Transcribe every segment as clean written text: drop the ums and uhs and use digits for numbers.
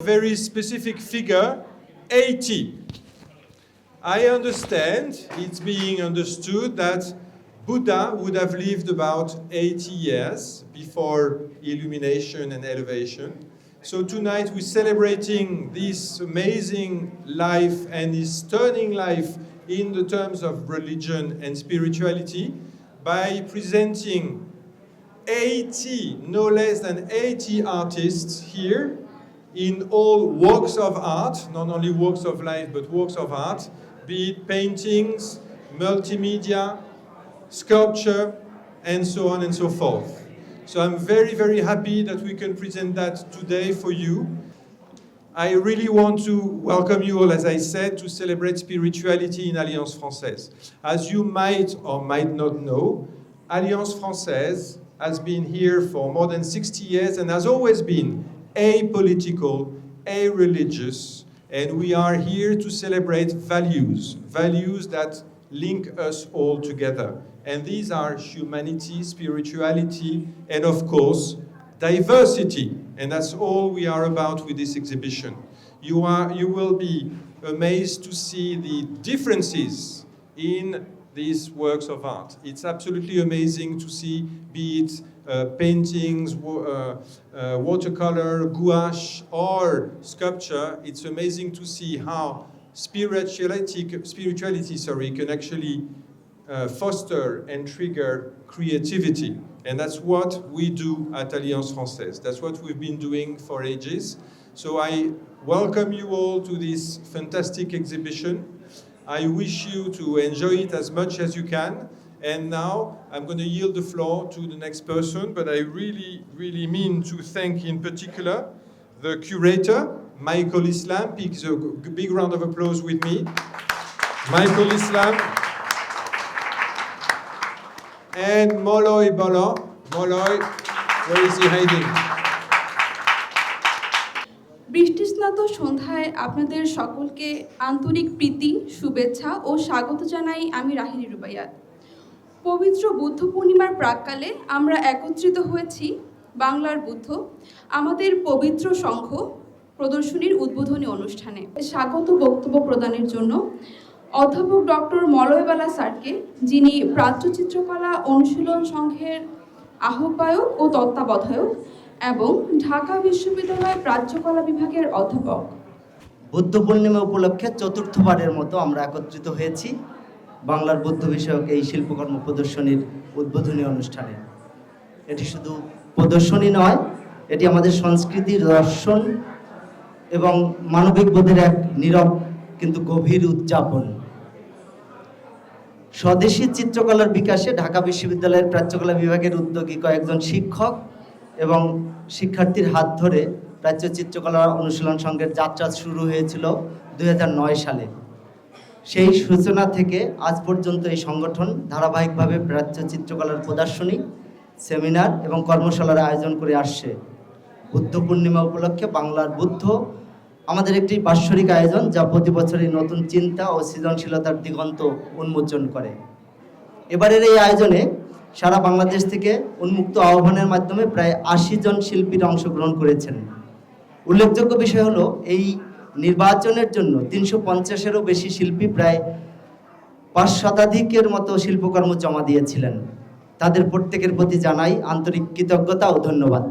Very specific figure, 80. I understand, it's being understood that Buddha would have lived about 80 years before illumination and elevation. So tonight we're celebrating this amazing life and his turning life in the terms of religion and spirituality by presenting 80, no less than 80 artists here in all walks of art, not only walks of life, but walks of art, be it paintings, multimedia, sculpture, and so on and so forth. So I'm very, very happy that we can present that today for you. I really want to welcome you all, as I said, to celebrate spirituality in Alliance Française. As you might or might not know, Alliance Française has been here for more than 60 years and has always been apolitical, a-religious, and we are here to celebrate values that link us all together. And these are humanity, spirituality, and of course, diversity. And that's all we are about with this exhibition. You will be amazed to see the differences in these works of art. It's absolutely amazing to see, be it paintings, watercolor, gouache, or sculpture. It's amazing to see how spirituality can actually foster and trigger creativity. And that's what we do at Alliance Française. That's what we've been doing for ages. So I welcome you all to this fantastic exhibition. I wish you to enjoy it as much as you can. And now I'm going to yield the floor to the next person, but I really, really mean to thank in particular the curator, Michael Islam. Please a big round of applause with me. Michael Islam. And Molloy Bolo. Molloy, where is he hiding? বৃষ্টিস্নাত সন্ধ্যায় আপনাদের সকলকে আন্তরিক প্রীতি, শুভেচ্ছা ও স্বাগত জানাই আমি রাহিনী রুবাইয়াত। পবিত্র বুদ্ধ পূর্ণিমার প্রাক্কালে আমরা একত্রিত হয়েছি বাংলার বুদ্ধ আমাদের পবিত্র সংঘ প্রদর্শনীর উদ্বোধনী অনুষ্ঠানে। স্বাগত বক্তব্য প্রদানের জন্য অধ্যাপক ডক্টর মলয়বালা স্যারকে, যিনি প্রাচ্য চিত্রকলা অনুশীলন সংঘের আহ্বায়ক ও তত্ত্বাবধায়ক এবং ঢাকা বিশ্ববিদ্যালয় প্রাচ্যকলা বিভাগের অধ্যাপক। বুদ্ধ পূর্ণিমা উপলক্ষে চতুর্থবারের মতো আমরা একত্রিত হয়েছি বাংলার বুদ্ধ বিষয়ক এই শিল্পকর্ম প্রদর্শনীর উদ্বোধনী অনুষ্ঠানে। এটি শুধু প্রদর্শনী নয়, এটি আমাদের সংস্কৃতি, দর্শন এবং মানবিক বোধের এক নীরব কিন্তু গভীর উদযাপন। স্বদেশী চিত্রকলার বিকাশে ঢাকা বিশ্ববিদ্যালয়ের প্রাচ্যকলা বিভাগের উদ্যোগী কয়েকজন শিক্ষক এবং শিক্ষার্থীর হাত ধরে প্রাচ্য চিত্রকলা অনুশীলন সংঘের যাত্রা শুরু হয়েছিল 2009 সালে। সেই সূচনা থেকে আজ পর্যন্ত এই সংগঠন ধারাবাহিকভাবে প্রাচ্য চিত্রকলার প্রদর্শনী, সেমিনার এবং কর্মশালার আয়োজন করে আসছে। বুদ্ধ পূর্ণিমা উপলক্ষে বাংলার বুদ্ধ আমাদের একটি বাৎসরিক আয়োজন, যা প্রতি বছরই নতুন চিন্তা ও সৃজনশীলতার দিগন্ত উন্মোচন করে। এবারের এই আয়োজনে সারা বাংলাদেশ থেকে উন্মুক্ত আহ্বানের মাধ্যমে প্রায় 80 জন শিল্পীরা অংশগ্রহণ করেছেন। উল্লেখযোগ্য বিষয় হলো, এই নির্বাচনের জন্য 350-এরও বেশি শিল্পী প্রায় 5 শতাধিকের মতো শিল্পকর্ম জমা দিয়েছিলেন। তাদের প্রত্যেকের প্রতি জানাই আন্তরিক কৃতজ্ঞতা ও ধন্যবাদ।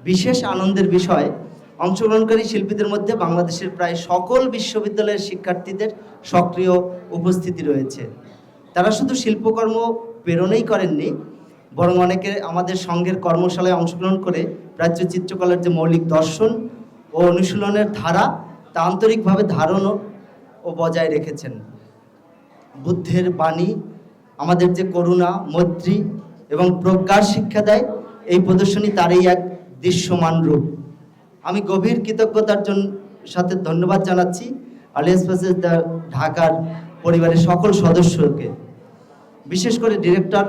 বিশেষ আনন্দের বিষয়, অংশগ্রহণকারী শিল্পীদের মধ্যে বাংলাদেশের প্রায় সকল বিশ্ববিদ্যালয়ের শিক্ষার্থীদের সক্রিয় উপস্থিতি রয়েছে। তারা শুধু শিল্পকর্ম প্রেরণই করেননি, বরং অনেকে আমাদের সংঘের কর্মশালায় অংশগ্রহণ করে প্রাচ্য চিত্রকলার যে মৌলিক দর্শন ও অনুশীলনের ধারা, তা আন্তরিকভাবে ধারণ ও বজায় রেখেছেন। বুদ্ধের বাণী আমাদের যে করুণা, মৈত্রী এবং প্রজ্ঞার শিক্ষা দেয়, এই প্রদর্শনী তারই এক দৃশ্যমান রূপ। আমি গভীর কৃতজ্ঞতার সাথে ধন্যবাদ জানাচ্ছি আলিয়ান্স ফ্রান্সেস ঢাকার পরিবারের সকল সদস্যকে, বিশেষ করে ডিরেক্টর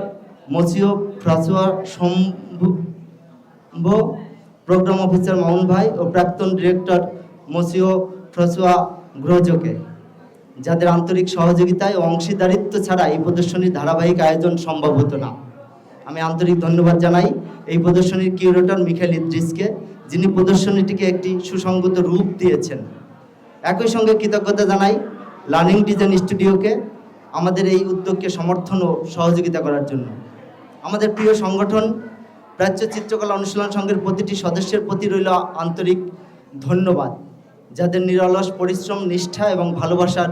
মসিও ফ্রাঁসোয়া সম্ভ, প্রোগ্রাম অফিসার মামুন ভাই ও প্রাক্তন ডিরেক্টর মসিও ফ্রাঁসোয়া গ্রোজোকে, যাদের আন্তরিক সহযোগিতায় ও অংশীদারিত্ব ছাড়া এই প্রদর্শনীর ধারাবাহিক আয়োজন সম্ভব হতো না। আমি আন্তরিক ধন্যবাদ জানাই এই প্রদর্শনীর কিউরেটর মিখাইল ইদ্রিসকে, যিনি প্রদর্শনীটিকে একটি সুসংগত রূপ দিয়েছেন। একই সঙ্গে কৃতজ্ঞতা জানাই লার্নিং ডিজাইন স্টুডিওকে আমাদের এই উদ্যোগকে সমর্থন ও সহযোগিতা করার জন্য। আমাদের প্রিয় সংগঠন প্রাচ্য চিত্রকলা অনুশীলন সংঘের প্রতিটি সদস্যের প্রতি রইল আন্তরিক ধন্যবাদ, যাদের নিরলস পরিশ্রম, নিষ্ঠা এবং ভালোবাসার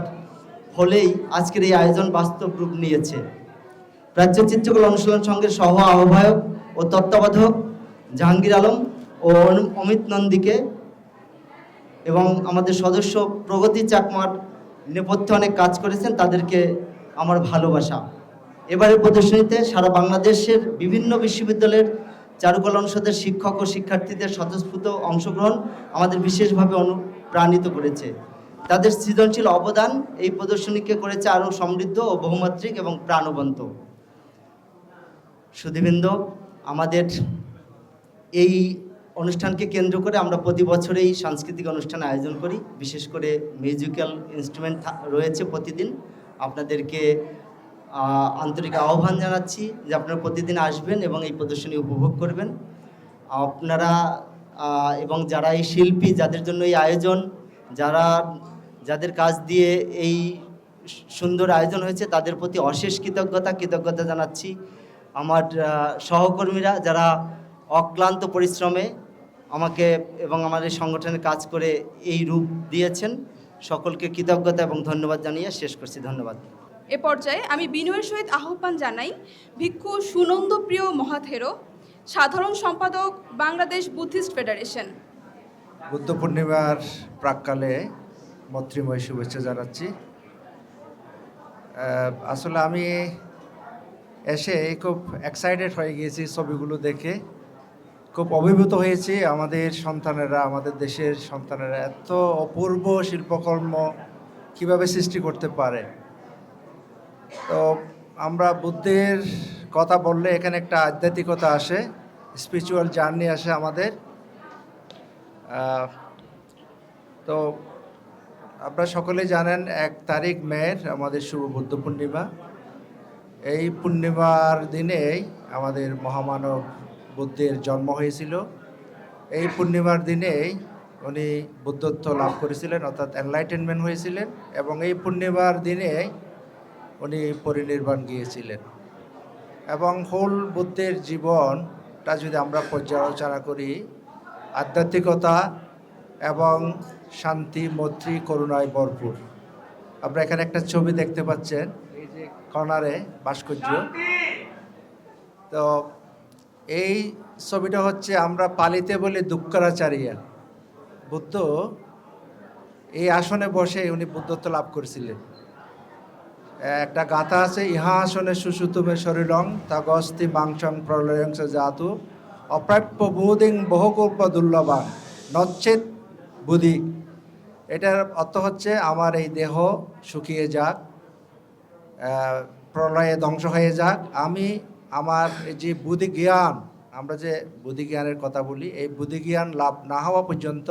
ফলেই আজকের এই আয়োজন বাস্তব রূপ নিয়েছে। প্রাচ্য চিত্রকলা অনুশীলন সংঘের সহ আহ্বায়ক ও তত্ত্বাবধায়ক জাহাঙ্গীর আলম ও অমিত নন্দীকে এবং আমাদের সদস্য প্রগতি চাকমার নেপথ্যে অনেক কাজ করেছেন, তাদেরকে আমার ভালোবাসা। এবারের প্রদর্শনীতে সারা বাংলাদেশের বিভিন্ন বিশ্ববিদ্যালয়ের চারুকলা অনুষদের শিক্ষক ও শিক্ষার্থীদের স্বতঃস্ফূর্ত অংশগ্রহণ আমাদের বিশেষভাবে অনুপ্রাণিত করেছে। তাদের সৃজনশীল অবদান এই প্রদর্শনীকে করেছে আরও সমৃদ্ধ ও বহুমাত্রিক এবং প্রাণবন্ত। সুধীবৃন্দ, আমাদের এই অনুষ্ঠানকে কেন্দ্র করে আমরা প্রতি বছরেই সাংস্কৃতিক অনুষ্ঠান আয়োজন করি। বিশেষ করে মিউজিক্যাল ইনস্ট্রুমেন্ট রয়েছে প্রতিদিন। আপনাদেরকে আন্তরিক আহ্বান জানাচ্ছি যে আপনারা প্রতিদিন আসবেন এবং এই প্রদর্শনী উপভোগ করবেন। আপনারা এবং যারা এই শিল্পী, যাদের জন্য এই আয়োজন, যাদের কাজ দিয়ে এই সুন্দর আয়োজন হয়েছে, তাদের প্রতি অশেষ কৃতজ্ঞতা জানাচ্ছি। আমার সহকর্মীরা যারা অক্লান্ত পরিশ্রমে আমাকে এবং আমার এই সংগঠনের কাজ করে এই রূপ দিয়েছেন, সকলকে কৃতজ্ঞতা এবং ধন্যবাদ জানিয়ে শেষ করছি। ধন্যবাদ। এ পর্যায়ে আমি বিনয়ের সহিত আহ্বান জানাই ভিক্ষু সুনন্দপ্রিয় মহাথেরো, সাধারণ সম্পাদক, বাংলাদেশ বুদ্ধিস্ট ফেডারেশন। বুদ্ধ পূর্ণিমার প্রাক্কালে মৈত্রীময় শুভেচ্ছা জানাচ্ছি। আসলে আমি এসে খুব এক্সাইটেড হয়ে গিয়েছি ছবিগুলো দেখে, খুব অভিভূত হয়েছি। আমাদের সন্তানেরা, আমাদের দেশের সন্তানেরা এত অপূর্ব শিল্পকর্ম কিভাবে সৃষ্টি করতে পারে। তো আমরা বুদ্ধের কথা বললে এখানে একটা আধ্যাত্মিকতা আসে, স্পিরিচুয়াল জার্নি আসে আমাদের। তো আপনারা সকলেই জানেন 1 তারিখ মের আমাদের শুভ বুদ্ধ পূর্ণিমা। এই পূর্ণিমার দিনেই আমাদের মহামানব বুদ্ধের জন্ম হয়েছিল। এই পূর্ণিমার দিনেই উনি বুদ্ধত্ব লাভ করেছিলেন, অর্থাৎ এনলাইটেনমেন্ট হয়েছিলেন, এবং এই পূর্ণিমার দিনেই উনি পরিনির্বাণ গিয়েছিলেন। এবং হোল বুদ্ধের জীবনটা যদি আমরা পর্যালোচনা করি, আধ্যাত্মিকতা এবং শান্তি, মৈত্রী, করুণায় ভরপুর। আপনারা এখানে একটা ছবি দেখতে পাচ্ছেন, এই যে কর্নারে ভাস্কর্য। তো এই ছবিটা হচ্ছে, আমরা পালিতে বলি দুঃখাচারিয়া। বুদ্ধ এই আসনে বসে উনি বুদ্ধত্ব লাভ করেছিলেন। একটা গাথা আছে, ইহা আসনে সুসুতুমে শরীরং তাগস্তি মাংসং প্রলয়ং জাতু অপ্রাপ্য বোধিং বহুকল্প দুর্লভা নচ্ছেদ বুদ্ধি। এটার অর্থ হচ্ছে, আমার এই দেহ শুকিয়ে যাক, প্রলয়ে ধ্বংস হয়ে যাক, আমি আমার যে বুদ্ধি জ্ঞান, আমরা যে বুদ্ধি জ্ঞানের কথা বলি, এই বুদ্ধি জ্ঞান লাভ না হওয়া পর্যন্ত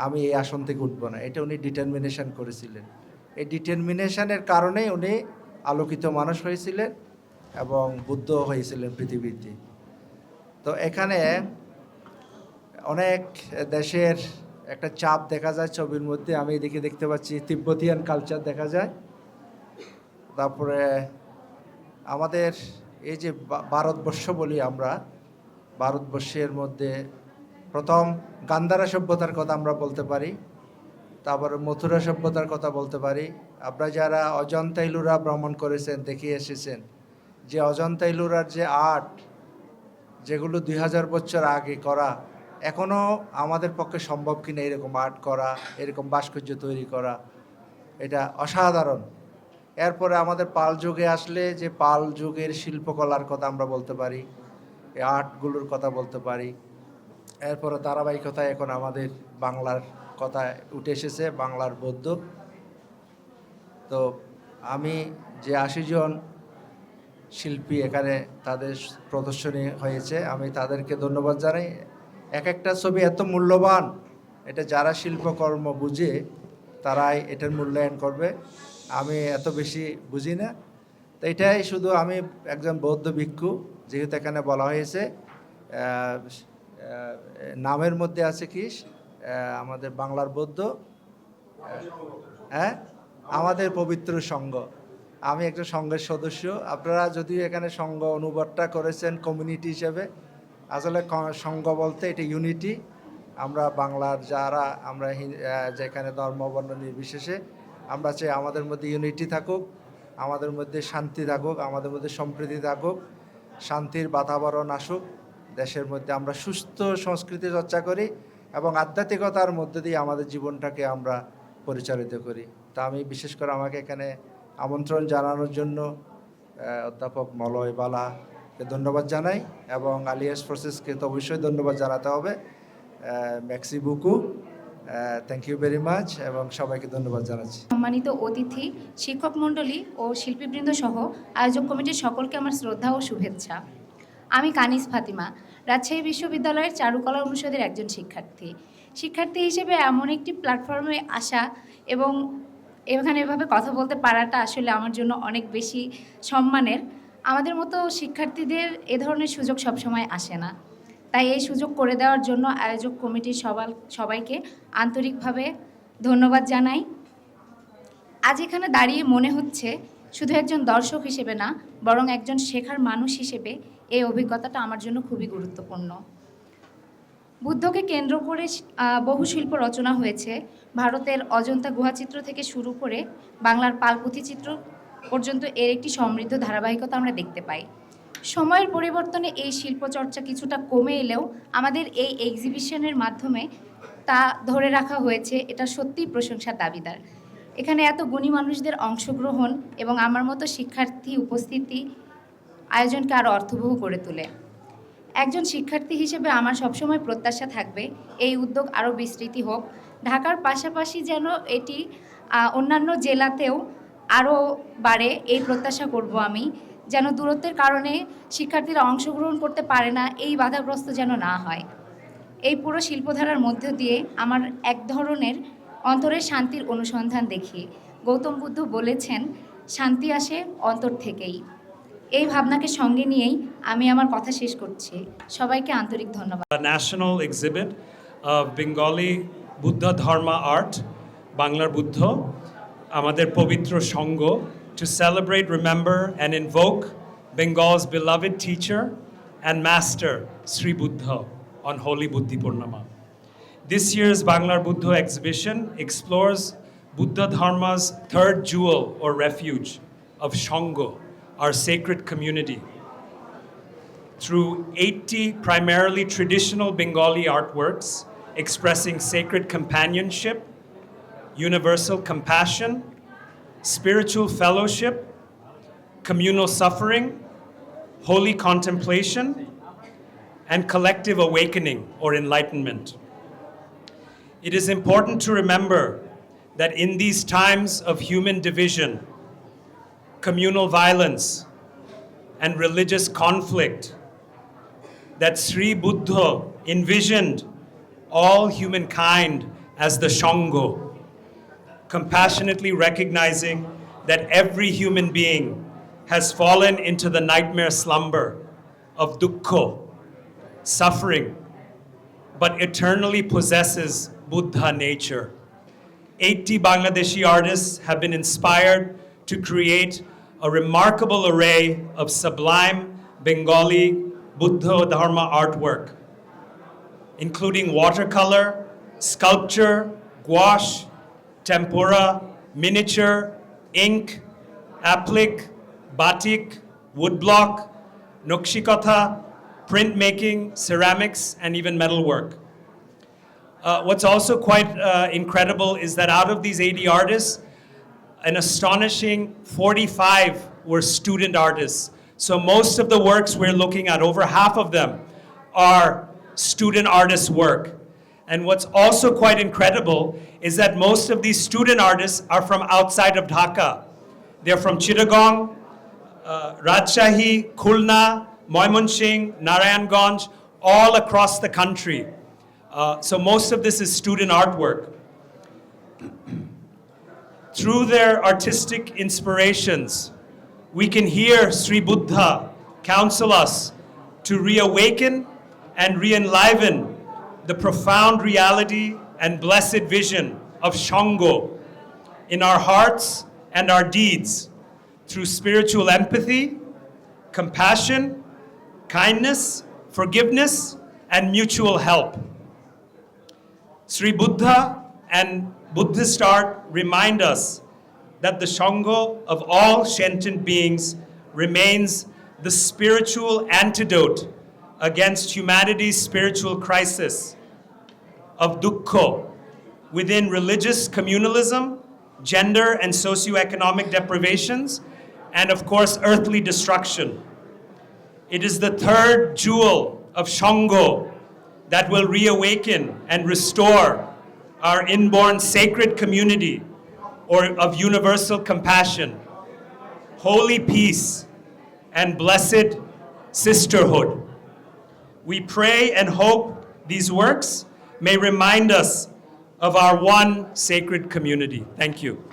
আমি এই আসন থেকে উঠব না। এটা উনি ডিটারমিনেশন করেছিলেন। এই ডিটারমিনেশনের কারণেই উনি আলোকিত মানুষ হয়েছিলেন এবং বুদ্ধ হয়েছিলেন পৃথিবীতে। তো এখানে অনেক দেশের একটা চাপ দেখা যায় ছবির মধ্যে। আমি এদিকে দেখতে পাচ্ছি তিব্বতিয়ান কালচার দেখা যায়। তারপরে আমাদের এই যে ভারতবর্ষ বলি আমরা, ভারতবর্ষের মধ্যে প্রথম গান্ধারা সভ্যতার কথা আমরা বলতে পারি, তারপরে মথুরা সভ্যতার কথা বলতে পারি। আপনারা যারা অজন্তা ইলোরা ভ্রমণ করেছেন, দেখে এসেছেন যে অজন্তা ইলোরার যে আর্ট, যেগুলো 2000 বছর আগে করা, এখনও আমাদের পক্ষে সম্ভব কিনা এরকম আর্ট করা, এরকম ভাস্কর্য তৈরি করা, এটা অসাধারণ। এরপরে আমাদের পাল যুগে আসলে যে পাল যুগের শিল্পকলার কথা আমরা বলতে পারি, এই আর্টগুলোর কথা বলতে পারি। এরপরে ধারাবাহিকতায় এখন আমাদের বাংলার কথা উঠে এসেছে, বাংলার বৌদ্ধ। তো আমি যে 80 জন শিল্পী এখানে তাদের প্রদর্শনী হয়েছে, আমি তাদেরকে ধন্যবাদ জানাই। এক একটা ছবি এত মূল্যবান, এটা যারা শিল্পকর্ম বুঝে তারাই এটার মূল্যায়ন করবে। আমি এত বেশি বুঝি না। তো এটাই শুধু, আমি একজন বৌদ্ধ ভিক্ষু, যেহেতু এখানে বলা হয়েছে নামের মধ্যে আছে কি আমাদের বাংলার বৌদ্ধ, হ্যাঁ, আমাদের পবিত্র সংঘ। আমি একটা সংঘের সদস্য। আপনারা যদিও এখানে সংঘ অনুবাদটা করেছেন কমিউনিটি হিসেবে, আসলে সংঘ বলতে এটা ইউনিটি। আমরা বাংলার যারা আমরা যেখানে ধর্ম বর্ণ নির্বিশেষে আমরা চাই আমাদের মধ্যে ইউনিটি থাকুক, আমাদের মধ্যে শান্তি থাকুক, আমাদের মধ্যে সম্প্রীতি থাকুক, শান্তির বাতাবরণ আসুক দেশের মধ্যে। আমরা সুস্থ সংস্কৃতি চর্চা করি এবং আধ্যাত্মিকতার মধ্যে দিয়ে আমাদের জীবনটাকে আমরা পরিচালিত করি। তা আমি বিশেষ করে আমাকে এখানে আমন্ত্রণ জানানোর জন্য অধ্যাপক মলয় বালাকে ধন্যবাদ জানাই এবং আলিয়াস ফোর্সেসকে তো অবশ্যই ধন্যবাদ জানাতে হবে। ম্যাক্সি বুকু, থ্যাংক ইউ ভেরি মাচ এবং সবাইকে ধন্যবাদ জানাচ্ছি। সম্মানিত অতিথি, শিক্ষক মণ্ডলী ও শিল্পীবৃন্দ সহ আয়োজক কমিটির সকলকে আমার শ্রদ্ধা ও শুভেচ্ছা। আমি কানিস ফাতিমা, রাজশাহী বিশ্ববিদ্যালয়ের চারুকলা অনুষদের একজন শিক্ষার্থী হিসেবে এমন একটি প্ল্যাটফর্মে আসা এবং এখানে এভাবে কথা বলতে পারাটা আসলে আমার জন্য অনেক বেশি সম্মানের। আমাদের মতো শিক্ষার্থীদের এ ধরনের সুযোগ সবসময় আসে না, তাই এই সুযোগ করে দেওয়ার জন্য আয়োজক কমিটির সবাইকে আন্তরিকভাবে ধন্যবাদ জানাই। আজ এখানে দাঁড়িয়ে মনে হচ্ছে শুধু একজন দর্শক হিসেবে না, বরং একজন শেখার মানুষ হিসেবে এই অভিজ্ঞতাটা আমার জন্য খুবই গুরুত্বপূর্ণ। বুদ্ধকে কেন্দ্র করে বহু শিল্প রচনা হয়েছে। ভারতের অজন্তা গুহাচিত্র থেকে শুরু করে বাংলার পাল পুঁথিচিত্র পর্যন্ত এর একটি সমৃদ্ধ ধারাবাহিকতা আমরা দেখতে পাই। সময়ের পরিবর্তনে এই শিল্পচর্চা কিছুটা কমে এলেও আমাদের এই এক্সিবিশনের মাধ্যমে তা ধরে রাখা হয়েছে, এটা সত্যিই প্রশংসার দাবিদার। এখানে এত গুণী মানুষদের অংশগ্রহণ এবং আমার মতো শিক্ষার্থী উপস্থিতি আয়োজনকে আরও অর্থবহ করে তোলে। একজন শিক্ষার্থী হিসেবে আমার সবসময় প্রত্যাশা থাকবে এই উদ্যোগ আরও বিস্তৃতি হোক। ঢাকার পাশাপাশি যেন এটি অন্যান্য জেলাতেও আরও বাড়ে, এই প্রত্যাশা করব আমি। যেন দূরত্বের কারণে শিক্ষার্থীরা অংশগ্রহণ করতে পারে না, এই বাধাগ্রস্ত যেন না হয়। এই পুরো শিল্পধারার মধ্য দিয়ে আমার এক ধরনের অন্তরের শান্তির অনুসন্ধান দেখি। গৌতম বুদ্ধ বলেছেন, শান্তি আসে অন্তর থেকেই। এই ভাবনাকে সঙ্গে নিয়েই আমি আমার কথা শেষ করছি। সবাইকে আন্তরিক ধন্যবাদ। A national exhibit of Bengali Buddha Dharma art, Banglar Buddha, আমাদের পবিত্র সংঘ, to celebrate, remember and invoke Bengal's beloved teacher and master, Sri Buddha, on Holy Buddhi Purnima. This year's Banglar Buddha exhibition explores Buddha Dharma's third jewel or refuge of Sangha, our sacred community. Through 80 primarily traditional Bengali artworks expressing sacred companionship, universal compassion, spiritual fellowship, communal suffering, holy contemplation, and collective awakening or enlightenment. It is important to remember that in these times of human division, communal violence, and religious conflict, that Sri Buddha envisioned all humankind as the Sangha, compassionately recognizing that every human being has fallen into the nightmare slumber of dukkha, suffering, but eternally possesses Buddha nature. 80 Bangladeshi artists have been inspired to create a remarkable array of sublime Bengali Buddha Dharma artwork, including watercolor, sculpture, gouache, tempera, miniature, ink, applique, batik, woodblock, nokshikatha, printmaking, ceramics, and even metalwork. What's also quite incredible is that out of these 80 artists, an astonishing 45 were student artists. So most of the works we're looking at, over half of them, are student artists' work. And what's also quite incredible is that most of these student artists are from outside of Dhaka. They're from Chittagong, Rajshahi, Khulna, Moymunshing, Narayanganj, all across the country. So most of this is student artwork. Through their artistic inspirations, we can hear Sri Buddha counsel us to reawaken and re-enliven the profound reality and blessed vision of Shango in our hearts and our deeds through spiritual empathy, compassion, kindness, forgiveness, and mutual help. Sri Buddha and Buddhist art remind us that the Shango of all sentient beings remains the spiritual antidote against humanity's spiritual crisis of dukkha within religious communalism, gender and socioeconomic deprivations, and of course, earthly destruction. It is the third jewel of Shango that will reawaken and restore our inborn sacred community or of universal compassion, holy peace, and blessed sisterhood. We pray and hope these works may remind us of our one sacred community. Thank you.